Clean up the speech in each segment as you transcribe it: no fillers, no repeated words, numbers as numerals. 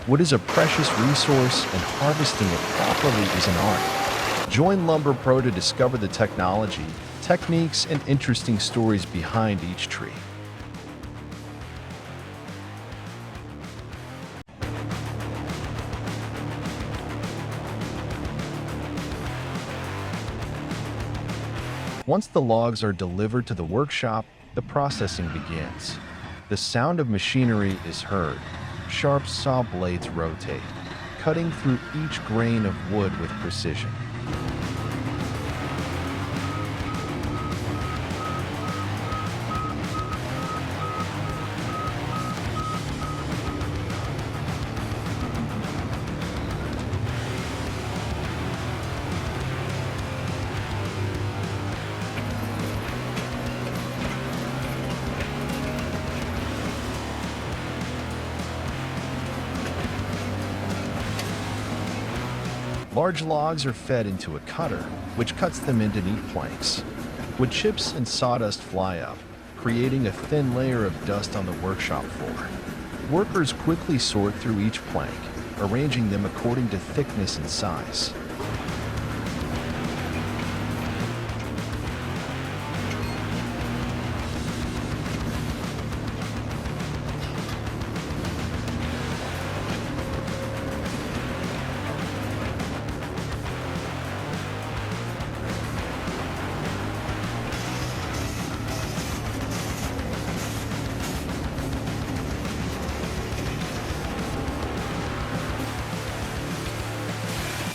Wood is a precious resource, and harvesting it properly is an art. Join lumberpro to discover the technology, techniques, and interesting stories behind each tree. Once the logs are delivered to the workshop, the processing begins. The sound of machinery is heard. Sharp saw blades rotate, cutting through each grain of wood with precision. Large logs are fed into a cutter, which cuts them into neat planks. Wood chips and sawdust fly up, creating a thin layer of dust on the workshop floor. Workers quickly sort through each plank, arranging them according to thickness and size.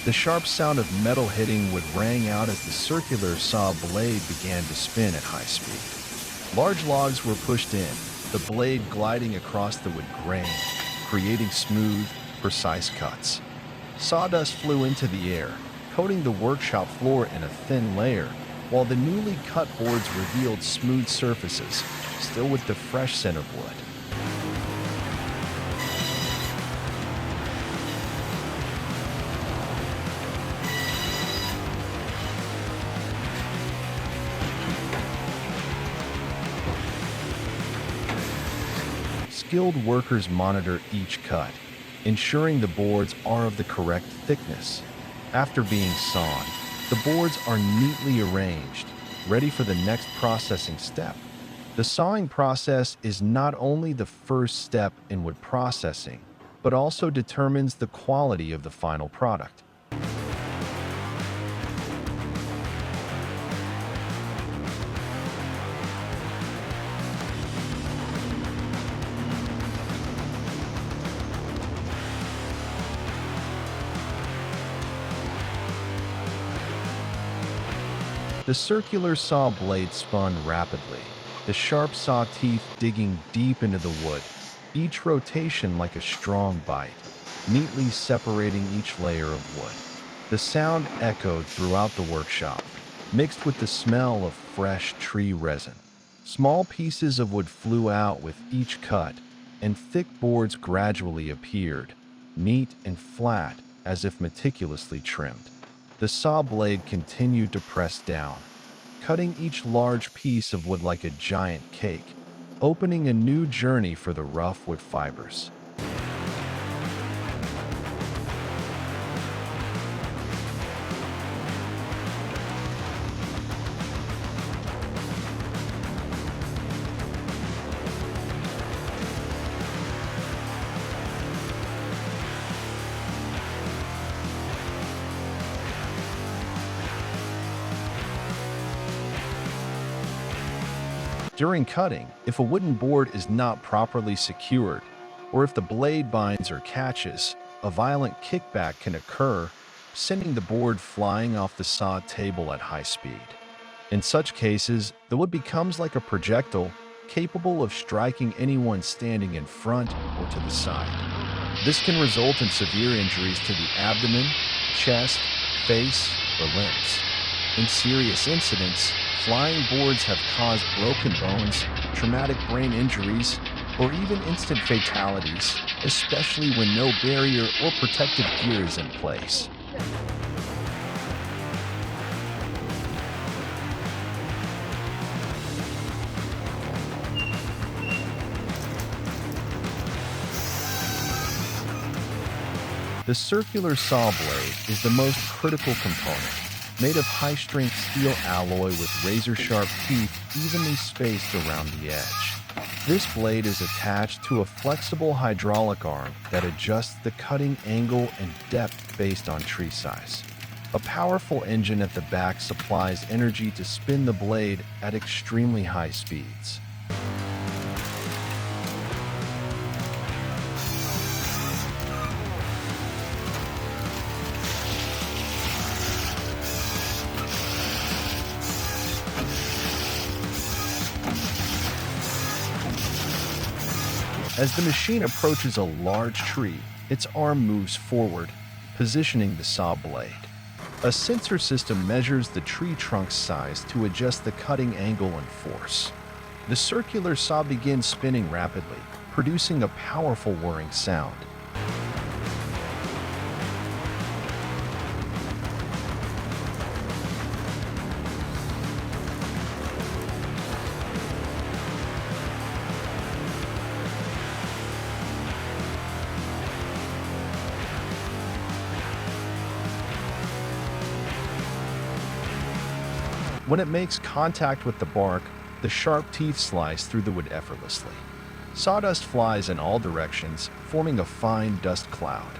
The sharp sound of metal hitting wood rang out as the circular saw blade began to spin at high speed. Large logs were pushed in, the blade gliding across the wood grain, creating smooth, precise cuts. Sawdust flew into the air, coating the workshop floor in a thin layer, while the newly cut boards revealed smooth surfaces, still with the fresh scent of wood. Skilled workers monitor each cut, ensuring the boards are of the correct thickness. After being sawn, the boards are neatly arranged, ready for the next processing step. The sawing process is not only the first step in wood processing, but also determines the quality of the final product. The circular saw blade spun rapidly, the sharp saw teeth digging deep into the wood, each rotation like a strong bite, neatly separating each layer of wood. The sound echoed throughout the workshop, mixed with the smell of fresh tree resin. Small pieces of wood flew out with each cut, and thick boards gradually appeared, neat and flat as if meticulously trimmed. The saw blade continued to press down, cutting each large piece of wood like a giant cake, opening a new journey for the rough wood fibers. During cutting, if a wooden board is not properly secured, or if the blade binds or catches, a violent kickback can occur, sending the board flying off the saw table at high speed. In such cases, the wood becomes like a projectile, capable of striking anyone standing in front or to the side. This can result in severe injuries to the abdomen, chest, face, or limbs. In serious incidents, flying boards have caused broken bones, traumatic brain injuries, or even instant fatalities, especially when no barrier or protective gear is in place. The circular saw blade is the most critical component, made of high-strength steel alloy with razor-sharp teeth evenly spaced around the edge. This blade is attached to a flexible hydraulic arm that adjusts the cutting angle and depth based on tree size. A powerful engine at the back supplies energy to spin the blade at extremely high speeds. As the machine approaches a large tree, its arm moves forward, positioning the saw blade. A sensor system measures the tree trunk's size to adjust the cutting angle and force. The circular saw begins spinning rapidly, producing a powerful whirring sound. When it makes contact with the bark, the sharp teeth slice through the wood effortlessly. Sawdust flies in all directions, forming a fine dust cloud.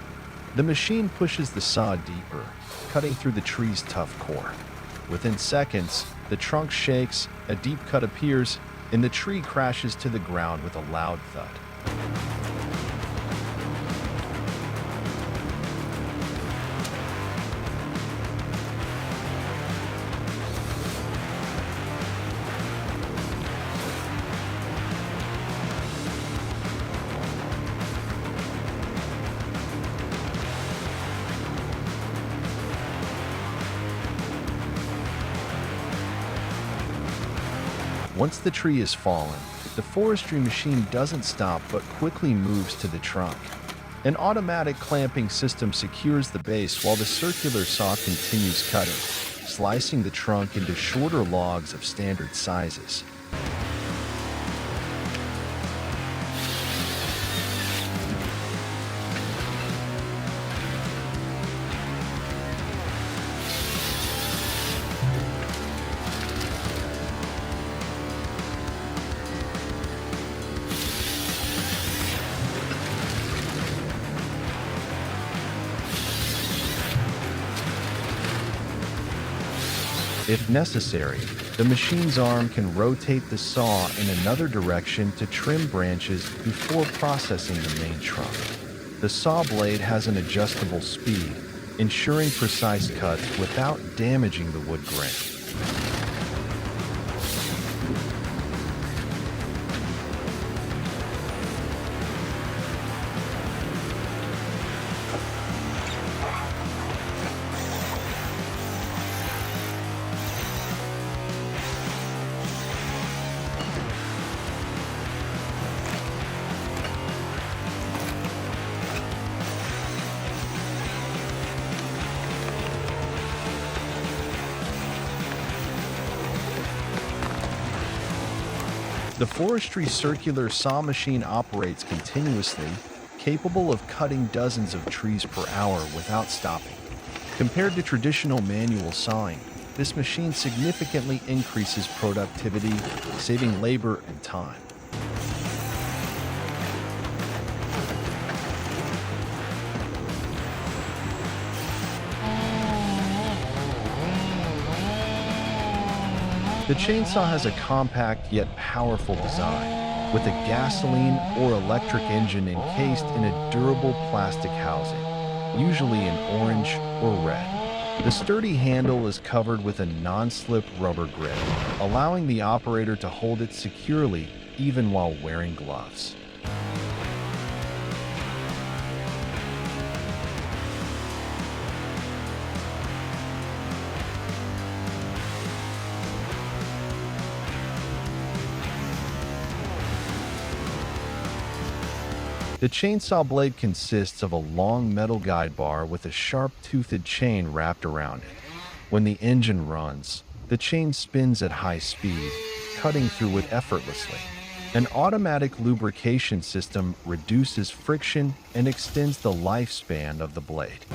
The machine pushes the saw deeper, cutting through the tree's tough core. Within seconds, the trunk shakes, a deep cut appears, and the tree crashes to the ground with a loud thud. Once the tree is fallen, the forestry machine doesn't stop but quickly moves to the trunk. An automatic clamping system secures the base while the circular saw continues cutting, slicing the trunk into shorter logs of standard sizes. If necessary, the machine's arm can rotate the saw in another direction to trim branches before processing the main trunk. The saw blade has an adjustable speed, ensuring precise cuts without damaging the wood grain. The forestry circular saw machine operates continuously, capable of cutting dozens of trees per hour without stopping. Compared to traditional manual sawing, this machine significantly increases productivity, saving labor and time. The chainsaw has a compact yet powerful design, with a gasoline or electric engine encased in a durable plastic housing, usually in orange or red. The sturdy handle is covered with a non-slip rubber grip, allowing the operator to hold it securely even while wearing gloves. The chainsaw blade consists of a long metal guide bar with a sharp-toothed chain wrapped around it. When the engine runs, the chain spins at high speed, cutting through it effortlessly. An automatic lubrication system reduces friction and extends the lifespan of the blade.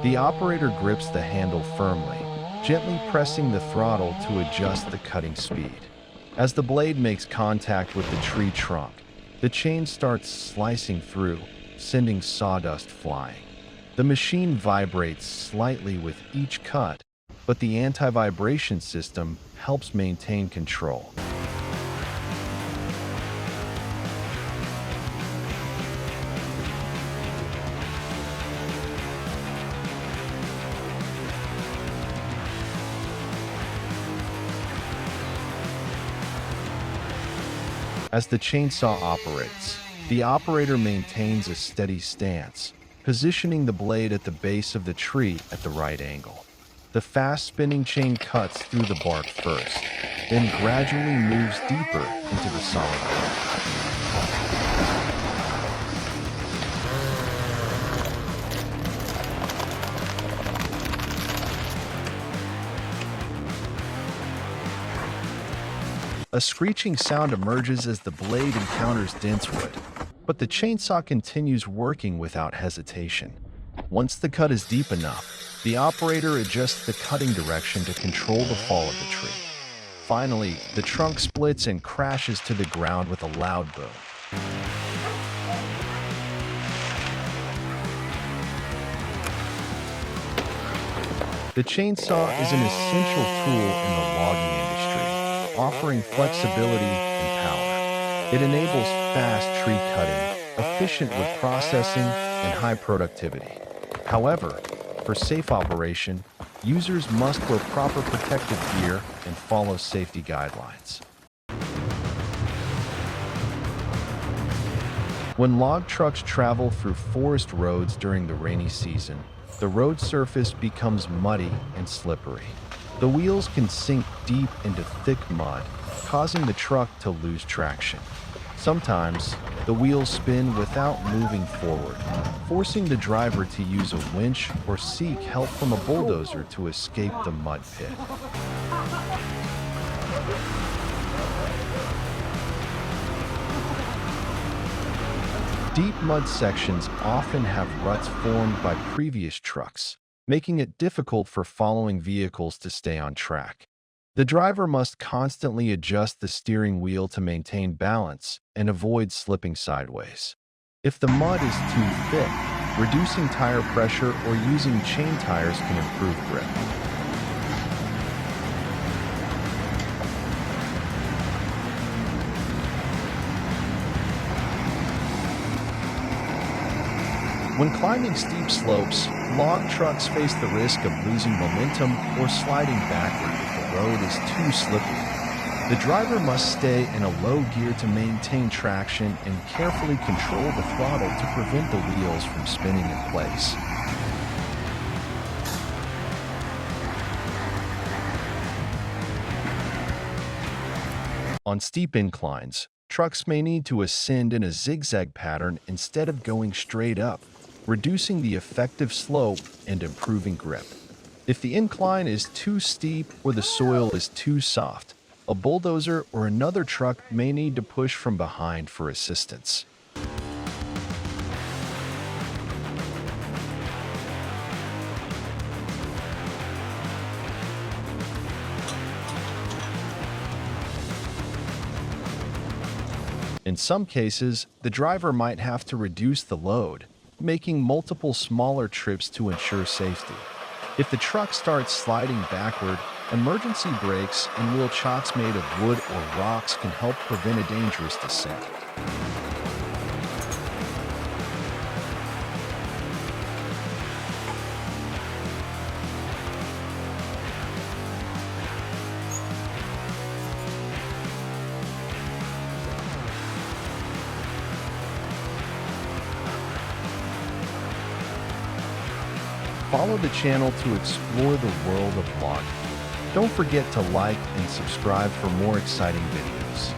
The operator grips the handle firmly, gently pressing the throttle to adjust the cutting speed. As the blade makes contact with the tree trunk, the chain starts slicing through, sending sawdust flying. The machine vibrates slightly with each cut, but the anti-vibration system helps maintain control. As the chainsaw operates, the operator maintains a steady stance, positioning the blade at the base of the tree at the right angle. The fast-spinning chain cuts through the bark first, then gradually moves deeper into the solid rock. A screeching sound emerges as the blade encounters dense wood, but the chainsaw continues working without hesitation. Once the cut is deep enough, the operator adjusts the cutting direction to control the fall of the tree. Finally, the trunk splits and crashes to the ground with a loud boom. The chainsaw is an essential tool in the logging industry, offering flexibility and power. It enables fast tree cutting, efficient wood processing, and high productivity. However, for safe operation, users must wear proper protective gear and follow safety guidelines. When log trucks travel through forest roads during the rainy season, the road surface becomes muddy and slippery. The wheels can sink deep into thick mud, causing the truck to lose traction. Sometimes, the wheels spin without moving forward, forcing the driver to use a winch or seek help from a bulldozer to escape the mud pit. Deep mud sections often have ruts formed by previous trucks, making it difficult for following vehicles to stay on track. The driver must constantly adjust the steering wheel to maintain balance and avoid slipping sideways. If the mud is too thick, reducing tire pressure or using chain tires can improve grip. When climbing steep slopes, log trucks face the risk of losing momentum or sliding backward if the road is too slippery. The driver must stay in a low gear to maintain traction and carefully control the throttle to prevent the wheels from spinning in place. On steep inclines, trucks may need to ascend in a zigzag pattern instead of going straight up, reducing the effective slope and improving grip. If the incline is too steep or the soil is too soft, a bulldozer or another truck may need to push from behind for assistance. In some cases, the driver might have to reduce the load, making multiple smaller trips to ensure safety. If the truck starts sliding backward, emergency brakes and wheel chocks made of wood or rocks can help prevent a dangerous descent. Follow the channel to explore the world of logging. Don't forget to like and subscribe for more exciting videos.